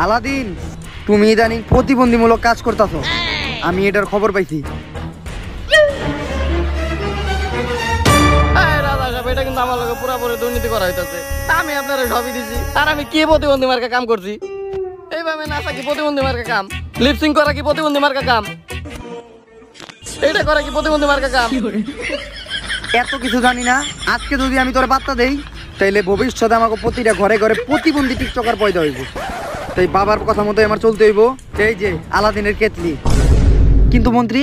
Aladdin, তুমি ইদানিং প্রতিবন্ধীমূলক কাজ করতেছো, আমি এটার খবর পাইছি। এটা কিন্তু আমার লগে পুরোপুরি দুর্নীতি করা হইতেছে। আমি আপনারা সবই দিছি, আর আমি কি প্রতিবন্ধী মার্কা কাম করছি? এইভাবে নাচা কি প্রতিবন্ধী মার্কা কাম? লিপসিং করা কি প্রতিবন্ধী মার্কা কাম? এটা করা কি প্রতিবন্ধী মার্কা কাম? এত কিছু জানি না। আজকে যদি আমি তোর বার্তা দেই, তাইলে ভবিষ্যতে আমাকে প্রতিটা ঘরে ঘরে প্রতিবন্ধী টিকটকার পয়দা হইব। তাই বাবার কথা মতো আমার চলতে হইব। এই যে আলাদিনের কেতলি। কিন্তু মন্ত্রী,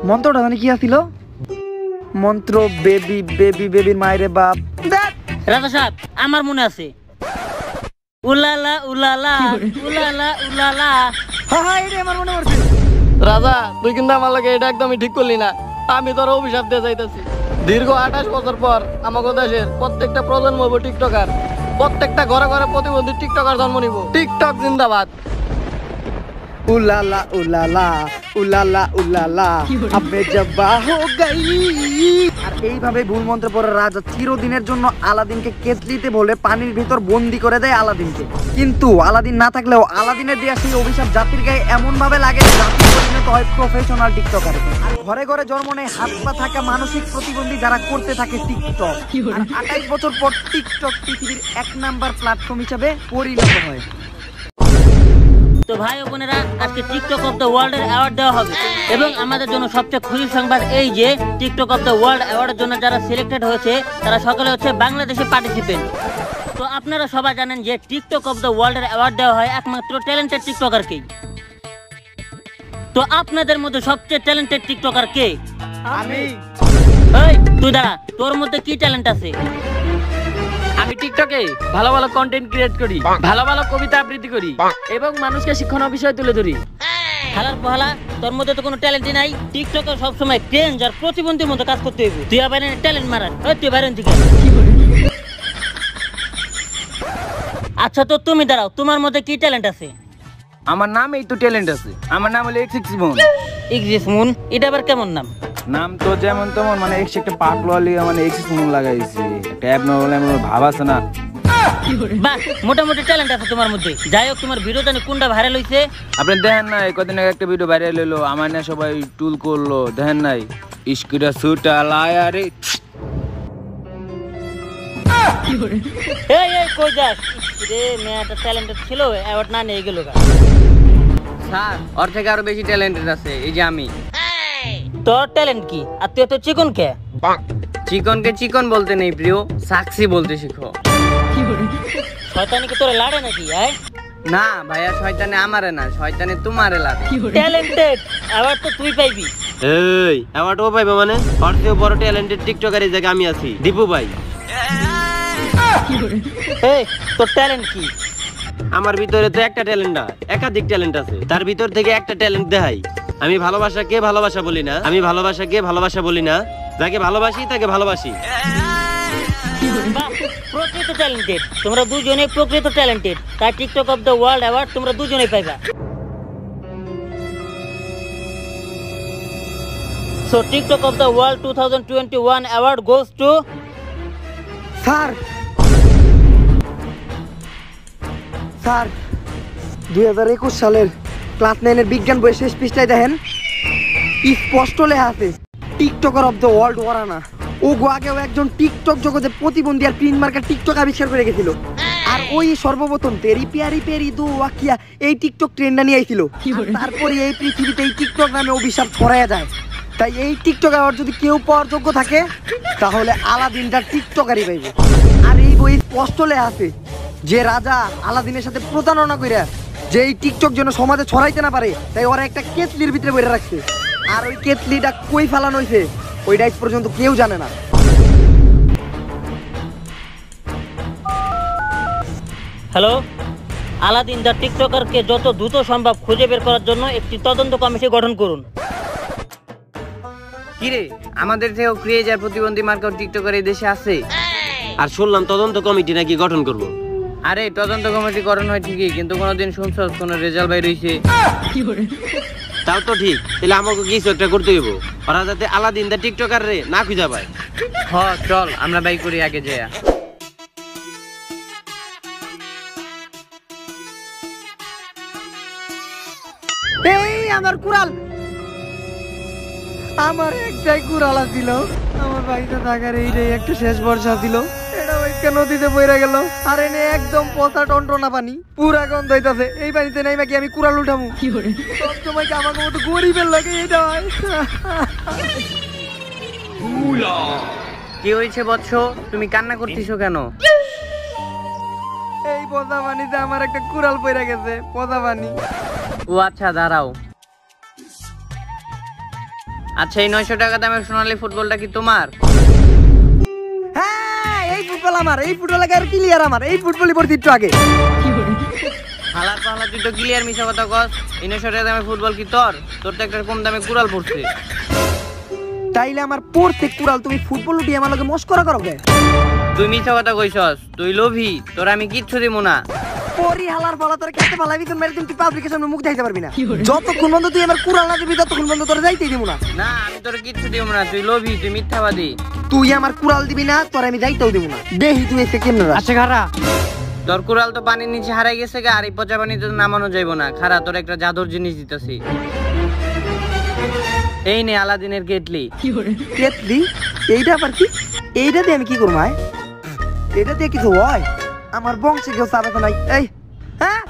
মন্ত্রটা জানি কি আছিল? মন্ত্র বেবি বেবি বেবির মায়ের বাপ। রাজা সাহেব, আমার মনে আছে। উলালা উলালা উলালা উলালা। হ্যাঁ হ্যাঁ, এটা আমার মনে পড়ছে। রাজা, তুই কিন্তু আমার লাগে এটা একদমই ঠিক করলি না। আমি তোর অভিশাপ দিয়ে যাইতেছি। দীর্ঘ 28 বছর পর আমাদের দেশের প্রত্যেকটা প্রজন্ম হইব টিকটকার। প্রত্যেকটা ঘরে ঘরে প্রতিবন্ধী টিকটকার জন্ম নিব। টিকটক জিন্দাবাদ। উলালা উলালা উলালা উলালা আবে জবা হো গই। আর এইভাবে ভুল মন্ত্র পড়ে রাজা চিরদিনের জন্য আলাদিনকে কেতলিতে বলে পানির ভিতর বন্দি করে দেয় আলাদিনকে। কিন্তু আলাদিন না থাকলেও আলাদিনের দেয়া সেই অভিশাপ জাতির গায়ে এমন ভাবে লাগে যে জাতি পরিণত হয় প্রফেশনাল টিকটকারে। আর ঘরে ঘরে জন্ম নেয় হাত পা থাকা মানসিক প্রতিবন্ধী যারা করতে থাকে টিকটক। আর 28 বছর পর টিকটক পৃথিবীর 1 নাম্বার প্ল্যাটফর্ম হিসেবে পরিণত হয়। তো ভাই ও বোনেরা, আজকে টিকটক অফ দ্য ওয়ার্ল্ড এর অ্যাওয়ার্ড দেওয়া হবে এবং আমাদের জন্য সবচেয়ে খুশির সংবাদ এই যে টিকটক অফ দ্য ওয়ার্ল্ড অ্যাওয়ার্ডের জন্য যারা সিলেক্টেড হয়েছে তারা সকলে হচ্ছে বাংলাদেশি পার্টিসিপেন্ট। তো আপনারা সবাই জানেন যে টিকটক অফ দ্য ওয়ার্ল্ড এর অ্যাওয়ার্ড দেওয়া হয় একমাত্র ট্যালেন্টেড টিকটকারকেই। তো আপনাদের মধ্যে সবচেয়ে ট্যালেন্টেড টিকটকার কে? আমি। এই তুই দাঁড়া, তোর মধ্যে কি ট্যালেন্ট আছে? আমি টিকটকে ভালো ভালো কন্টেন্ট ক্রিয়েট করি, ভালো ভালো কবিতা আবৃত্তি করি এবং মানুষকে শিক্ষণীয় বিষয় তুলে ধরি। হালার পহালা, তোর মধ্যে তো কোনো ট্যালেন্টই নাই। টিকটকে সবসময় ক্রেঞ্জ আর প্রতিবন্ধীর মতো কাজ করতে হইব। তুই আবার ট্যালেন্ট মারাস। তুই বাইরেন থেকে। আচ্ছা, তো তুমি দাঁড়াও, তোমার মধ্যে কি ট্যালেন্ট আছে? আমার নাম এই তো ট্যালেন্ট আছে। আমার নাম হলো এক্সিক্সিমন। এক্সিক্সমুন, এটা আবার কেমন নাম? নাম তো যেমন তেমন, মানে একটা পাকলি মানে এক্সিক্সিমন লাগাইছি। একটা অ্যাবনর্মাল এমন ভাব আছে না। বাহ, মোটামুটি ট্যালেন্ট আছে তোমার মধ্যে। যাই হোক, তোমার ভিডিও জানি কোনটা ভাইরাল হইছে? আপনি দেখেন নাই কদিন আগে একটা ভিডিও ভাইরাল হলো, আমার না সবাই টুল করলো, দেখেন নাই? ইস্কুটা সুটা লায়া রে। এই এই কই যাস রে? মেয়েটা ট্যালেন্টেড ছিল, অ্যাওয়ার্ড না নিয়ে গেল। স্যার, ওর থেকে আরো বেশি ট্যালেন্টেড আছে এই যে আমি। তোর ট্যালেন্ট কি? আর তুই তো চিকন কে? চিকনকে চিকন বলতে নেই প্রিয়, সাক্সি বলতে শিখো। শয়তানি কি তোরে লাড়ে নাকি? না ভাইয়া, শয়তানে আমারে না, শয়তানে তোমারে লাগে। ট্যালেন্টেড অ্যাওয়ার্ড তো তুই পাইবি। এই অ্যাওয়ার্ড ও পাইবে মানে? ওর থেকে বড় ট্যালেন্টেড টিকটকার এই জায়গায় আমি আছি, দীপু ভাই। এই তোর ট্যালেন্ট কি? আমার ভিতরে তো একটা ট্যালেন্ট না, একাধিক ট্যালেন্ট আছে। তার ভিতর থেকে একটা ট্যালেন্ট দেখাই। আমি ভালোবাসাকে ভালোবাসা বলি না, আমি ভালোবাসাকে ভালোবাসা বলি না, যাকে ভালোবাসি তাকে ভালোবাসি। প্রকৃত ট্যালেন্টেড, তোমরা দুজনেই প্রকৃত ট্যালেন্টেড। তাই TikTok of the world award তোমরা দুজনেই পাইবা। So TikTok of the world 2021 award goes to sir. Sir, 2021 সালের ক্লাস 9 বিজ্ঞান বইয়ের শেষ পৃষ্ঠায় দেখেন স্পষ্ট লেখা আছে টিকটকার অফ দ্য ওয়ার্ল্ড ওয়ারানা। ও আগেও একজন টিকটক জগতে প্রতিবন্ধী আর প্রিন্ট মার্কার টিকটক আবিষ্কার করে গেছিল। আর ওই সর্বপ্রথম তেরি পিয়ারি পেরি দু ওয়াকিয়া এই টিকটক ট্রেন্ডটা নিয়ে আইছিল। তারপরে এই পৃথিবীতে এই টিকটক নামে অভিশাপ ছড়াইয়া যায়। তাই এই টিকটক আবার যদি কেউ পাওয়ার যোগ্য থাকে তাহলে আলাদিনটা টিকটকারই পাইবে। আর এই বই স্পষ্ট লেখা আছে যে রাজা আলাদিনের সাথে প্রতারণা কইরা যে এই টিকটক যেন সমাজে ছড়াইতে না পারে, তাই ওরা একটা কেতলির ভিতরে বইরা রাখছে। আর ওই কেতলিটা কই ফালানো হয়েছে ওইটা আজ পর্যন্ত কেউ জানে না। হ্যালো, আলাদিন দ্য টিকটকারকে যত দ্রুত সম্ভব খুঁজে বের করার জন্য একটি তদন্ত কমিটি গঠন করুন। কিরে, আমাদের থেকেও ক্রেজ আর প্রতিবন্ধী মার্কার টিকটকার এই দেশে আছে? আর শুনলাম তদন্ত কমিটি নাকি গঠন করব। আরে তদন্ত কমিটি গঠন হয় ঠিকই, কিন্তু কোনোদিন শুনছস কোনো রেজাল্ট বাইর হইছে? তাও তো ঠিক, তাহলে আমাকে কিছু একটা করতে হইব, ওরা যাতে আলাদিন দা টিকটকার রে না খুঁজা পায়। হ চল, আমরা বাই করি আগে যাইয়া। এই আমার কুড়াল, আমার একটাই কুড়াল ছিল, আমার বাড়িতে থাকার এইটাই একটা শেষ বর্ষা ছিল, এটা ওইটা নদীতে বইরা গেল। আর এনে একদম পচা টন্টনা পানি, পুরা গন্ধ হইতাছে। এই পানিতে নাই কি আমি কুড়াল উঠামু? সব সময় কি আমাকে মতো গরিবের লাগে এইটা হয়? কি হয়েছে বৎস, তুমি কান্না করতেছো কেন? এই পচা পানিতে আমার একটা কুড়াল পইরা গেছে, পচা পানি। ও আচ্ছা, দাঁড়াও। আচ্ছা, এই 900 টাকা দামের সোনালী ফুটবলটা কি তোমার? হ্যাঁ, এই ফুটবল আমার, এই ফুটবল আগে আর ক্লিয়ার আমার, এই ফুটবলই পড়ছি একটু আগে। হালার পাহলা, তুই তো ক্লিয়ার মিছা কথা কস। এই 900 টাকা দামের ফুটবল কি তোর? তোর তো একটা কম দামে কুড়াল পড়ছে। তাইলে আমার পড়তে কুড়াল, তুমি ফুটবল উঠিয়ে আমার লগে মস্করা করো কে? তুই মিছা কথা কইছস, তুই লোভী, তোর আমি কিচ্ছু দিব না। পরি হালার বলা তোর খেতে পালাবি, তোর মেরে তুই পাবলিকের সামনে মুখ দেখাইতে পারবি না। যতক্ষণ বন্ধ তুই আমার কুড়াল না দিবি ততক্ষণ বন্ধ তোর যাইতেই দিব না। না, আমি তোর কিচ্ছু দিব না, তুই লোভী, তুই মিথ্যাবাদী। তুই আমার কুড়াল দিবি না, তোর আমি যাইতেও দিব না। দেহি তুই এসে কেমনে রাখ। আচ্ছা খারা, তোর কুড়াল তো পানির নিচে হারাই গেছে গা, আর এই পচা পানিতে তো নামানো যাইবো না। খারা, তোর একটা জাদুর জিনিস দিতেছি। এই নে আলাদিনের কেটলি। কেতলি? এইটা আবার কি? এইটা দিয়ে আমি কি করবো? এটা দিয়ে কিছু হয়? আমার বংশে কেউ চাবে নাই। এই হ্যাঁ,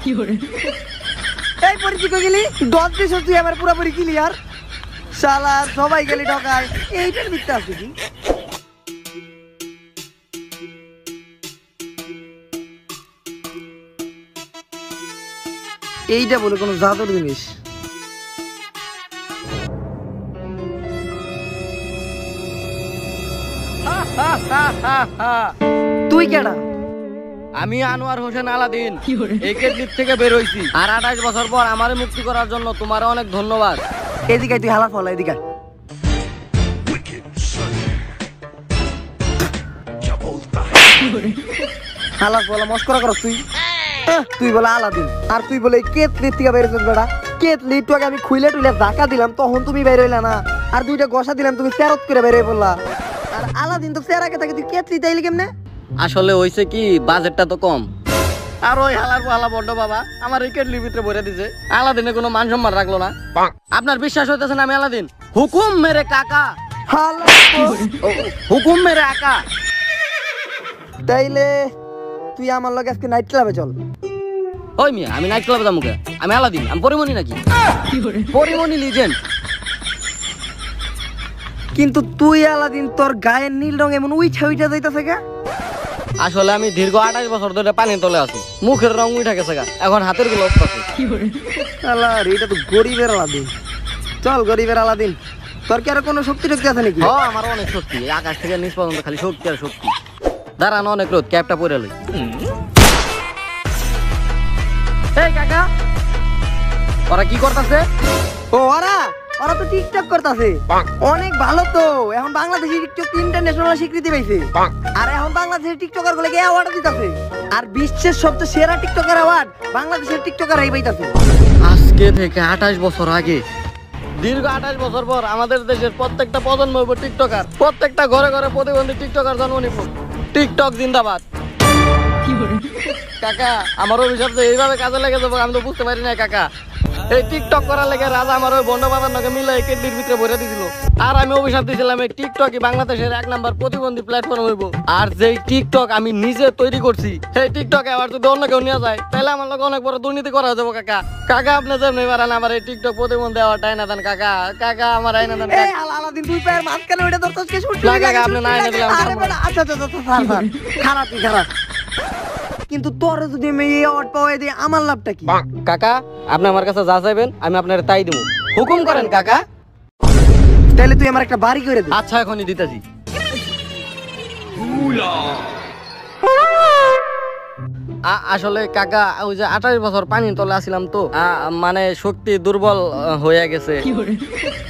এই পরিচিত গেলি 10 দিন তুই আমার পুরোপুরি ক্লিয়ার। শালা সবাই গেলি ঢকায়, এইটার মিথ্যা আছে কি? এইটা বলে কোনো জাদুর জিনিস? তুই কেডা? আমি আনোয়ার হোসেন আলাদিন, এই কেটলির থেকে বের হইছি। আর 28 বছর পর আমারে মুক্তি করার জন্য তোমার অনেক ধন্যবাদ। এদিকে তুই হালা ফলা, এদিকে হালা ফলা মস্করা কর তুই। তুই বলে আলাদিন, আর তুই বলে কেতলির থেকে বেরোছিস বেড়া। কেতলি একটু আগে আমি খুইলে টুইলে ধাক্কা দিলাম, তখন তুমি বের হইলা না। আর দুইটা গসা দিলাম, তুমি চেরত করে বের হয়ে পড়লা। আর আলাদিন তো চেরাকে থাকে, তুই কেতলি তাইলে কেমনে? আসলে হইছে কি, বাজেটটা তো কম। আর ওই হালার পালা বড্ড বাবা আমার এই কেটলির ভিতরে ভরে দিছে। আলাদিনে কোনো মান সম্মান রাখলো না। আপনার বিশ্বাস হইতেছে না আমি আলাদিন? হুকুম মেরে কাকা, হালা হুকুম মেরে আকা। তাইলে তুই আমার লগে আজকে নাইট ক্লাবে চল। ওই মিয়া, আমি নাইট ক্লাবে যাবো কে? আমি আলাদিন, আমি পরিমণি নাকি? পরিমণি লিজেন্ড। কিন্তু তুই আলাদিন, তোর গায়ের নীল রং এমন উইঠা উইঠা যাইতাছে গা। আসলে আমি দীর্ঘ 28 বছর ধরে পানির তলে আছি, মুখের রং উঠে গেছে গা, এখন হাতের গুলো আছে। আল্লাহ, এটা তো গরিবের আলাদিন। চল গরিবের আলাদিন, তোর কি আর কোনো শক্তি টক্তি আছে নাকি? হ্যাঁ, আমার অনেক শক্তি, এই আকাশ থেকে নিচ পর্যন্ত খালি শক্তি আর শক্তি। দাঁড়ানো অনেক রোদ, ক্যাপটা পরে লই। এই কাকা, ওরা কি করতেছে? ও ওরা ওরা তো টিকটক করতেছে, অনেক ভালো তো। এখন বাংলাদেশি টিকটক ইন্টারন্যাশনাল স্বীকৃতি পাইছে, আর এখন বাংলাদেশের টিকটকার গুলোকে অ্যাওয়ার্ড দিতেছে। আর বিশ্বের সবচেয়ে সেরা টিকটকার অ্যাওয়ার্ড বাংলাদেশের টিকটকারই পাইতাছে। আজকে থেকে 28 বছর আগে, দীর্ঘ 28 বছর পর আমাদের দেশের প্রত্যেকটা প্রজন্ম হইব টিকটকার। প্রত্যেকটা ঘরে ঘরে প্রতিবন্ধী টিকটকার জন্ম নিব। টিকটক জিন্দাবাদ। কাকা, আমার অভিশাপ যে এইভাবে কাজে লেগে যাবো আমি তো বুঝতে পারি না কাকা। এই টিকটক করার লেগে রাজা আমার ওই বন্ড বাবার নাকি মিলে এই কেটলির ভিতরে ভরে দিছিল। আর আমি অভিশাপ দিয়েছিলাম এই টিকটকই বাংলাদেশের 1 নাম্বার প্রতিবন্ধী প্ল্যাটফর্ম হইব। আর যেই টিকটক আমি নিজে তৈরি করছি, সেই টিকটক আবার যদি অন্য কেউ নিয়ে যায়, তাহলে আমার লোক অনেক বড় দুর্নীতি করা যাবো কাকা। কাকা, আপনি যেমনি পারেন আমার এই টিকটক প্রতিবন্ধী আওয়ারটা আইনা দেন কাকা। কাকা, আমার আইনা দেন। এই আলাদিন, তুই পায়ের মাঝখানে ওইটা ধরছস কে? শুট না কাকা, আপনি না এনে দিলাম। আরে বেটা, আচ্ছা আচ্ছা আচ্ছা, স্যার স্যার, খারাপ তুই খারাপ। কিন্তু তোর যদি আমি এই অ্যাওয়ার্ড পাওয়াই দিই, আমার লাভটা কি? কাকা, আপনি আমার কাছে যা চাইবেন আমি আপনার তাই দিব। হুকুম করেন কাকা। তাহলে তুই আমার একটা বাড়ি করে দে। আচ্ছা, এখনই দিতেছি। আসলে কাকা, ওই যে 28 বছর পানির তলে আসছিলাম তো, মানে শক্তি দুর্বল হয়ে গেছে।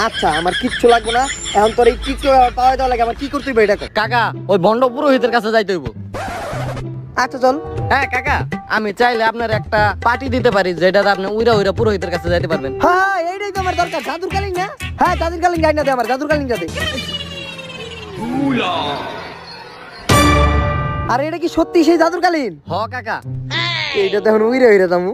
আচ্ছা, আমার কিচ্ছু লাগবে না। এখন তোর এই টিকটক পাওয়াই দেওয়া লাগে, আমার কি করতে হবে এটা কর। কাকা, ওই ভণ্ড পুরোহিতের কাছে যাইতে হইব। আচ্ছা চল। হ্যাঁ কাকা, আমি চাইলে আপনার একটা পার্টি দিতে পারি, যেটাতে আপনি উইরা উইরা পুরোহিতের কাছে যাইতে পারবেন। হ্যাঁ, এইটাই তো আমার দরকার। জাদুর কালিং না? হ্যাঁ, জাদুর কালিং গাই না দে, আমার জাদুর কালিং যাতে। আর এটা কি সত্যি সেই জাদুর কালিন? হ কাকা। এইটা তো এখন উইরে উইরে দামু।